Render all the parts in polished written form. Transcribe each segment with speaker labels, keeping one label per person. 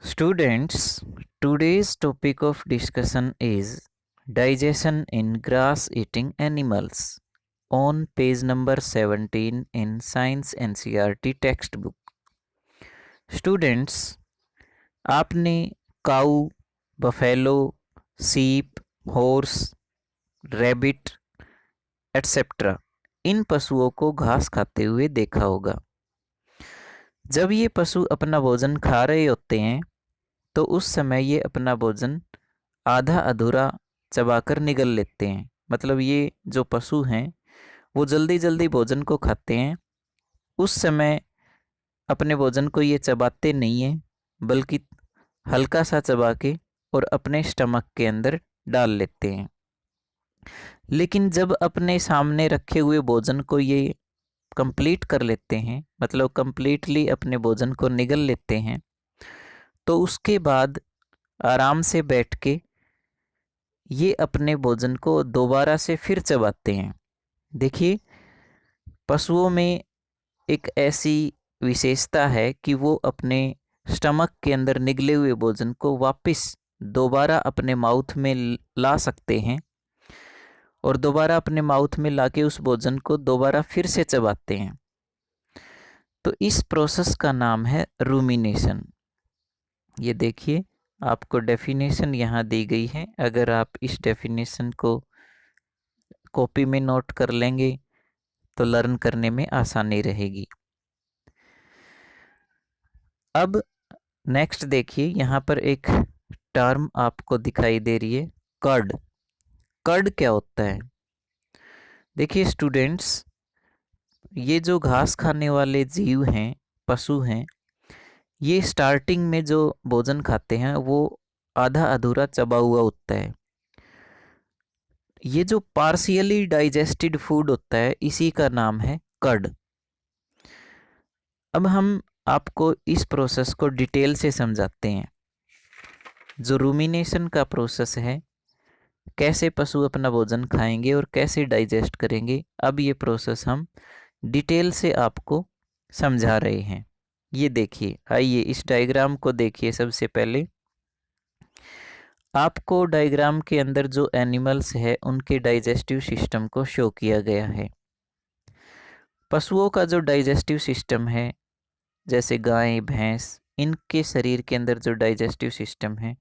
Speaker 1: Students, today's topic of discussion is digestion in grass eating animals on page number 17 in Science NCERT textbook. Students, आपने काऊ, buffalo, सीप, horse, rabbit etcetera इन पशुओं को घास खाते हुए देखा होगा। जब ये पशु अपना भोजन खा रहे होते हैं तो उस समय ये अपना भोजन आधा अधूरा चबाकर निगल लेते हैं। मतलब ये जो पशु हैं वो जल्दी जल्दी भोजन को खाते हैं। उस समय अपने भोजन को ये चबाते नहीं हैं, बल्कि हल्का सा चबा के और अपने स्टमक के अंदर डाल लेते हैं। लेकिन जब अपने सामने रखे हुए भोजन को ये कंप्लीट कर लेते हैं, मतलब कंप्लीटली अपने भोजन को निगल लेते हैं, तो उसके बाद आराम से बैठ के ये अपने भोजन को दोबारा से फिर चबाते हैं। देखिए, पशुओं में एक ऐसी विशेषता है कि वो अपने स्टमक के अंदर निगले हुए भोजन को वापस दोबारा अपने माउथ में ला सकते हैं और दोबारा अपने माउथ में लाके उस भोजन को दोबारा फिर से चबाते हैं। तो इस प्रोसेस का नाम है रूमिनेशन। ये देखिए, आपको डेफिनेशन यहाँ दी गई है। अगर आप इस डेफिनेशन को कॉपी में नोट कर लेंगे तो लर्न करने में आसानी रहेगी। अब नेक्स्ट देखिए, यहाँ पर एक टर्म आपको दिखाई दे रही है, कर्ड। कर्ड क्या होता है? देखिए स्टूडेंट्स, ये जो घास खाने वाले जीव हैं, पशु हैं, ये स्टार्टिंग में जो भोजन खाते हैं वो आधा अधूरा चबा हुआ होता है। ये जो पार्शियली डाइजेस्टेड फूड होता है इसी का नाम है कर्ड। अब हम आपको इस प्रोसेस को डिटेल से समझाते हैं। जो रूमिनेशन का प्रोसेस है, कैसे पशु अपना भोजन खाएंगे और कैसे डाइजेस्ट करेंगे, अब ये प्रोसेस हम डिटेल से आपको समझा रहे हैं। ये देखिए, आइए इस डायग्राम को देखिए। सबसे पहले आपको डायग्राम के अंदर जो एनिमल्स है उनके डाइजेस्टिव सिस्टम को शो किया गया है। पशुओं का जो डाइजेस्टिव सिस्टम है, जैसे गाय, भैंस, इनके शरीर के अंदर जो डाइजेस्टिव सिस्टम है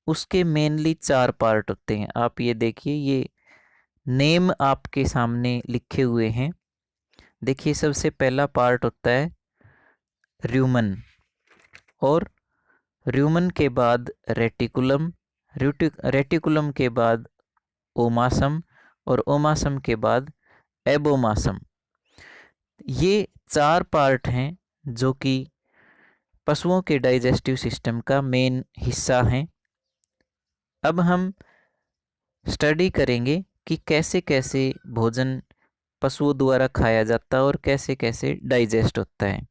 Speaker 1: उसके मेनली 4 पार्ट होते हैं। आप ये देखिए, ये नेम आपके सामने लिखे हुए हैं। देखिए, सबसे पहला पार्ट होता है र्यूमन, और र्यूमन के बाद रेटिकुलम, रेटिकुलम के बाद ओमासम, और ओमासम के बाद एबोमासम। ये 4 पार्ट हैं जो कि पशुओं के डाइजेस्टिव सिस्टम का मेन हिस्सा हैं। अब हम स्टडी करेंगे कि कैसे कैसे भोजन पशुओं द्वारा खाया जाता है और कैसे कैसे डाइजेस्ट होता है।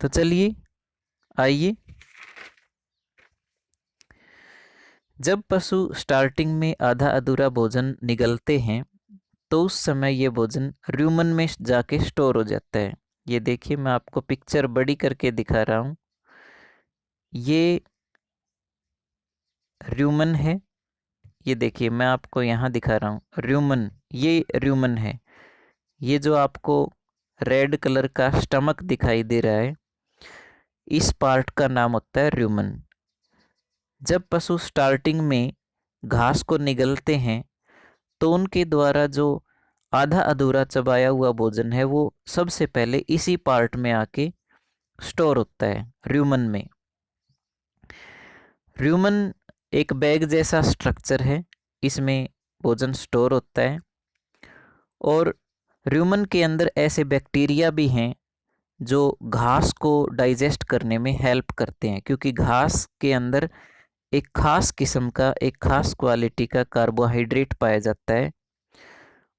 Speaker 1: तो चलिए, आइए। जब पशु स्टार्टिंग में आधा अधूरा भोजन निगलते हैं तो उस समय ये भोजन र्यूमन में जाके स्टोर हो जाता है। ये देखिए, मैं आपको पिक्चर बड़ी करके दिखा रहा हूँ। ये र्यूमन है। ये देखिए, मैं आपको यहाँ दिखा रहा हूँ र्यूमन, ये र्यूमन है। ये जो आपको रेड कलर का स्टमक दिखाई दे रहा है, इस पार्ट का नाम होता है र्यूमन। जब पशु स्टार्टिंग में घास को निगलते हैं तो उनके द्वारा जो आधा अधूरा चबाया हुआ भोजन है वो सबसे पहले इसी पार्ट में आके स्टोर होता है, र्यूमन में। र्यूमन एक बैग जैसा स्ट्रक्चर है, इसमें भोजन स्टोर होता है। और र्यूमन के अंदर ऐसे बैक्टीरिया भी हैं जो घास को डाइजेस्ट करने में हेल्प करते हैं, क्योंकि घास के अंदर एक खास किस्म का, एक खास क्वालिटी का कार्बोहाइड्रेट पाया जाता है,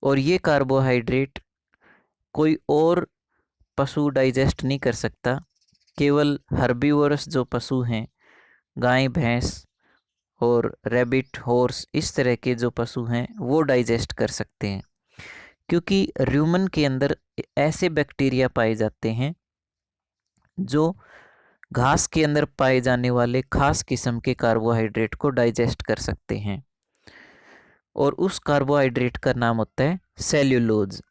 Speaker 1: और ये कार्बोहाइड्रेट कोई और पशु डाइजेस्ट नहीं कर सकता। केवल हर्बीवोरस जो पशु हैं, गाय, भैंस और रैबिट, हॉर्स, इस तरह के जो पशु हैं वो डाइजेस्ट कर सकते हैं, क्योंकि र्यूमन के अंदर ऐसे बैक्टीरिया पाए जाते हैं जो घास के अंदर पाए जाने वाले खास किस्म के कार्बोहाइड्रेट को डाइजेस्ट कर सकते हैं और उस कार्बोहाइड्रेट का नाम होता है सेल्यूलोज।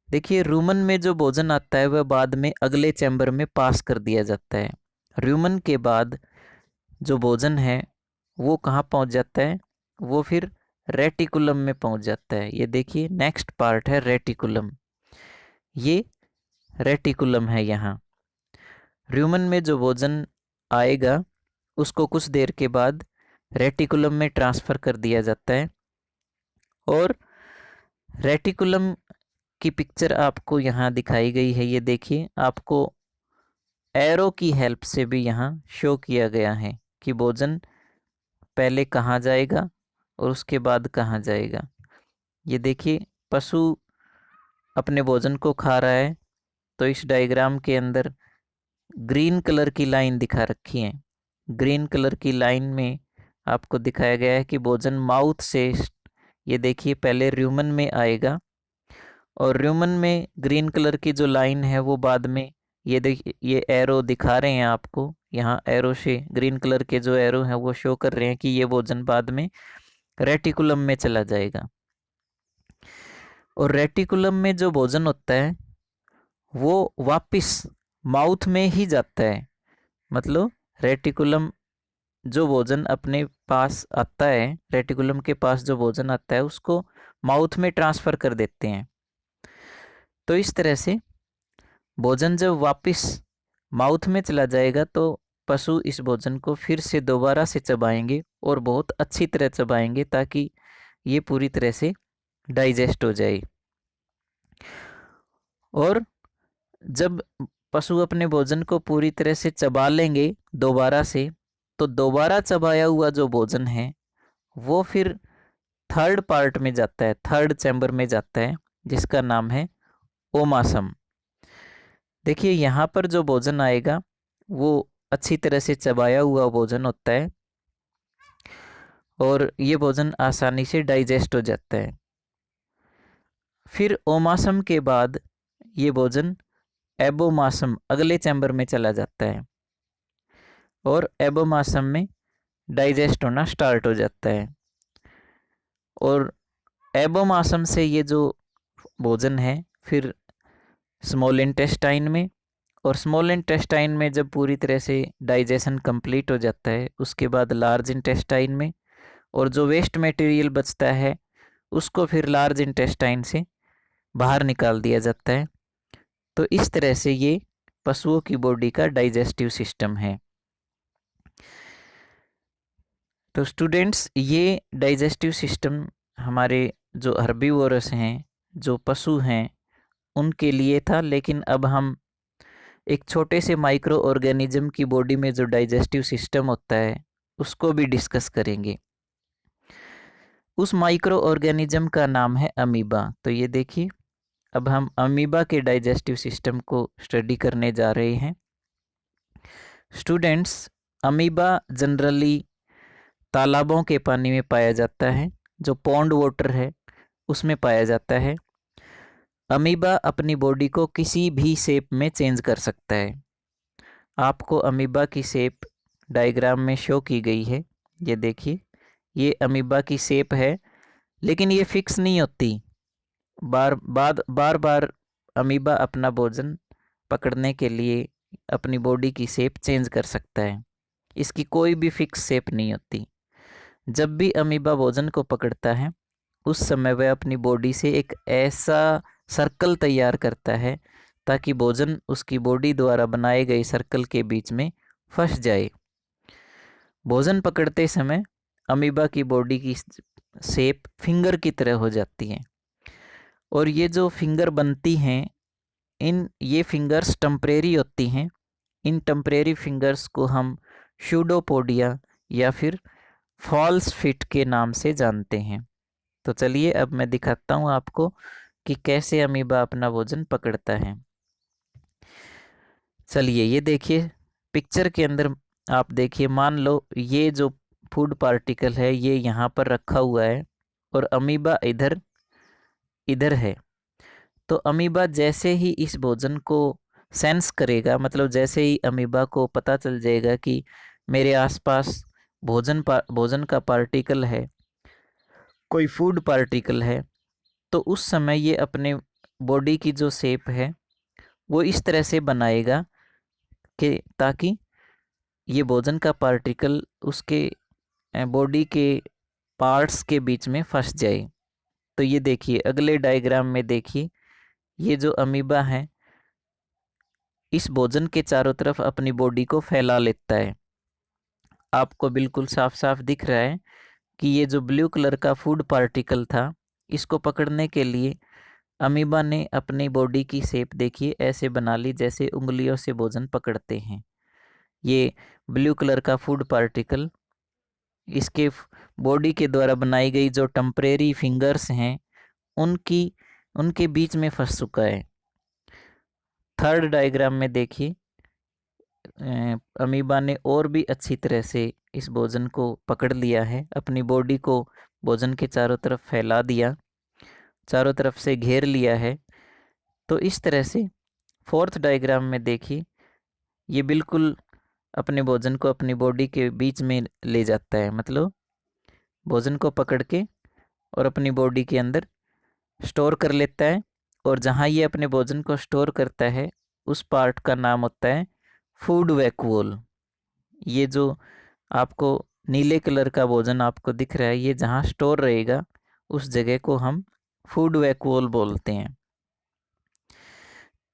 Speaker 1: देखिए, रूमन में जो भोजन आता है वह बाद में अगले चैम्बर में पास कर दिया जाता है। रूमन के बाद जो भोजन है वो कहाँ पहुँच जाता है, वो फिर रेटिकुलम में पहुँच जाता है। ये देखिए नेक्स्ट पार्ट है रेटिकुलम, ये रेटिकुलम है। यहाँ रूमन में जो भोजन आएगा उसको कुछ देर के बाद रेटिकुलम में ट्रांसफ़र कर दिया जाता है और रेटिकुलम की पिक्चर आपको यहाँ दिखाई गई है। ये देखिए, आपको एरो की हेल्प से भी यहाँ शो किया गया है कि भोजन पहले कहाँ जाएगा और उसके बाद कहाँ जाएगा। ये देखिए, पशु अपने भोजन को खा रहा है, तो इस डायग्राम के अंदर ग्रीन कलर की लाइन दिखा रखी है। ग्रीन कलर की लाइन में आपको दिखाया गया है कि भोजन माउथ से, ये देखिए, पहले रूमन में आएगा और रूमन में ग्रीन कलर की जो लाइन है वो बाद में, ये देखिए, ये एरो दिखा रहे हैं आपको, यहाँ एरो से ग्रीन कलर के जो एरो हैं वो शो कर रहे हैं कि ये भोजन बाद में रेटिकुलम में चला जाएगा। और रेटिकुलम में जो भोजन होता है वो वापस माउथ में ही जाता है। मतलब रेटिकुलम जो भोजन अपने पास आता है, रेटिकुलम के पास जो भोजन आता है उसको माउथ में ट्रांसफ़र कर देते हैं। तो इस तरह से भोजन जब वापस माउथ में चला जाएगा तो पशु इस भोजन को फिर से दोबारा से चबाएंगे और बहुत अच्छी तरह चबाएंगे ताकि ये पूरी तरह से डाइजेस्ट हो जाए। और जब पशु अपने भोजन को पूरी तरह से चबा लेंगे दोबारा से, तो दोबारा चबाया हुआ जो भोजन है वो फिर थर्ड पार्ट में जाता है, थर्ड चैम्बर में जाता है, जिसका नाम है ओमासम। देखिए, यहाँ पर जो भोजन आएगा वो अच्छी तरह से चबाया हुआ भोजन होता है और ये भोजन आसानी से डाइजेस्ट हो जाता है। फिर ओमासम के बाद ये भोजन एबोमासम अगले चैम्बर में चला जाता है और एबोमासम में डाइजेस्ट होना स्टार्ट हो जाता है। और एबोमासम से ये जो भोजन है फिर स्मॉल इंटेस्टाइन में, और स्मॉल इंटेस्टाइन में जब पूरी तरह से डाइजेशन कंप्लीट हो जाता है उसके बाद लार्ज इंटेस्टाइन में, और जो वेस्ट मटेरियल बचता है उसको फिर लार्ज इंटेस्टाइन से बाहर निकाल दिया जाता है। तो इस तरह से ये पशुओं की बॉडी का डाइजेस्टिव सिस्टम है। तो स्टूडेंट्स, ये डाइजेस्टिव सिस्टम हमारे जो हर्बीवोरस हैं, जो पशु हैं, उनके लिए था। लेकिन अब हम एक छोटे से माइक्रो ऑर्गेनिज्म की बॉडी में जो डाइजेस्टिव सिस्टम होता है उसको भी डिस्कस करेंगे। उस माइक्रो ऑर्गेनिज्म का नाम है अमीबा। तो ये देखिए, अब हम अमीबा के डाइजेस्टिव सिस्टम को स्टडी करने जा रहे हैं। स्टूडेंट्स, अमीबा जनरली तालाबों के पानी में पाया जाता है, जो पॉन्ड वाटर है उसमें पाया जाता है। अमीबा अपनी बॉडी को किसी भी शेप में चेंज कर सकता है। आपको अमीबा की शेप डायग्राम में शो की गई है। ये देखिए, ये अमीबा की शेप है, लेकिन ये फिक्स नहीं होती। बार बार अमीबा अपना भोजन पकड़ने के लिए अपनी बॉडी की शेप चेंज कर सकता है। इसकी कोई भी फिक्स शेप नहीं होती। जब भी अमीबा भोजन को पकड़ता है उस समय वह अपनी बॉडी से एक ऐसा सर्कल तैयार करता है ताकि भोजन उसकी बॉडी द्वारा बनाए गए सर्कल के बीच में फंस जाए। भोजन पकड़ते समय अमीबा की बॉडी की शेप फिंगर की तरह हो जाती है और ये जो फिंगर बनती हैं, ये फिंगर्स टेम्परेरी होती हैं। इन टेम्परेरी फिंगर्स को हम शूडोपोडिया या फिर फॉल्स फिट के नाम से जानते हैं। तो चलिए अब मैं दिखाता हूँ आपको कि कैसे अमीबा अपना भोजन पकड़ता है। चलिए, ये देखिए पिक्चर के अंदर, आप देखिए, मान लो ये जो फूड पार्टिकल है ये यहाँ पर रखा हुआ है और अमीबा इधर इधर है। तो अमीबा जैसे ही इस भोजन को सेंस करेगा, मतलब जैसे ही अमीबा को पता चल जाएगा कि मेरे आसपास भोजन का पार्टिकल है, कोई फूड पार्टिकल है, तो उस समय ये अपने बॉडी की जो शेप है वो इस तरह से बनाएगा कि ताकि ये भोजन का पार्टिकल उसके बॉडी के पार्ट्स के बीच में फंस जाए। तो ये देखिए अगले डायग्राम में देखिए, ये जो अमीबा है इस भोजन के चारों तरफ अपनी बॉडी को फैला लेता है। आपको बिल्कुल साफ साफ दिख रहा है कि ये जो ब्लू कलर का फूड पार्टिकल था, इसको पकड़ने के लिए अमीबा ने अपनी बॉडी की शेप देखिए ऐसे बना ली जैसे उंगलियों से भोजन पकड़ते हैं। ये ब्लू कलर का फूड पार्टिकल इसके बॉडी के द्वारा बनाई गई जो टेम्परेरी फिंगर्स हैं उनके बीच में फंस चुका है। थर्ड डायग्राम में देखिए अमीबा ने और भी अच्छी तरह से इस भोजन को पकड़ लिया है, अपनी बॉडी को भोजन के चारों तरफ फैला दिया, चारों तरफ से घेर लिया है। तो इस तरह से फोर्थ डायग्राम में देखिए ये बिल्कुल अपने भोजन को अपनी बॉडी के बीच में ले जाता है, मतलब भोजन को पकड़ के और अपनी बॉडी के अंदर स्टोर कर लेता है। और जहाँ ये अपने भोजन को स्टोर करता है उस पार्ट का नाम होता है फूड वैक्यूल। ये जो आपको नीले कलर का भोजन आपको दिख रहा है, ये जहाँ स्टोर रहेगा उस जगह को हम फूड वैक्यूल बोलते हैं।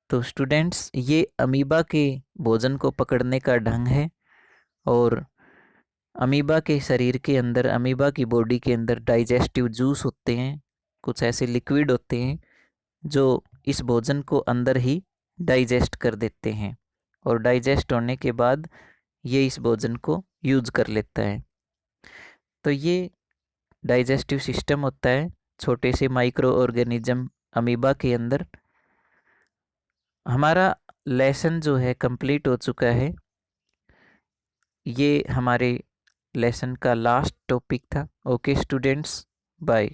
Speaker 1: तो स्टूडेंट्स, ये अमीबा के भोजन को पकड़ने का ढंग है। और अमीबा के शरीर के अंदर, अमीबा की बॉडी के अंदर डाइजेस्टिव जूस होते हैं, कुछ ऐसे लिक्विड होते हैं जो इस भोजन को अंदर ही डाइजेस्ट कर देते हैं। और डाइजेस्ट होने के बाद ये इस भोजन को यूज कर लेता है। तो ये डाइजेस्टिव सिस्टम होता है छोटे से माइक्रो ऑर्गेनिज्म अमीबा के अंदर। हमारा लेसन जो है कंप्लीट हो चुका है। ये हमारे लेसन का लास्ट टॉपिक था। Okay students, bye.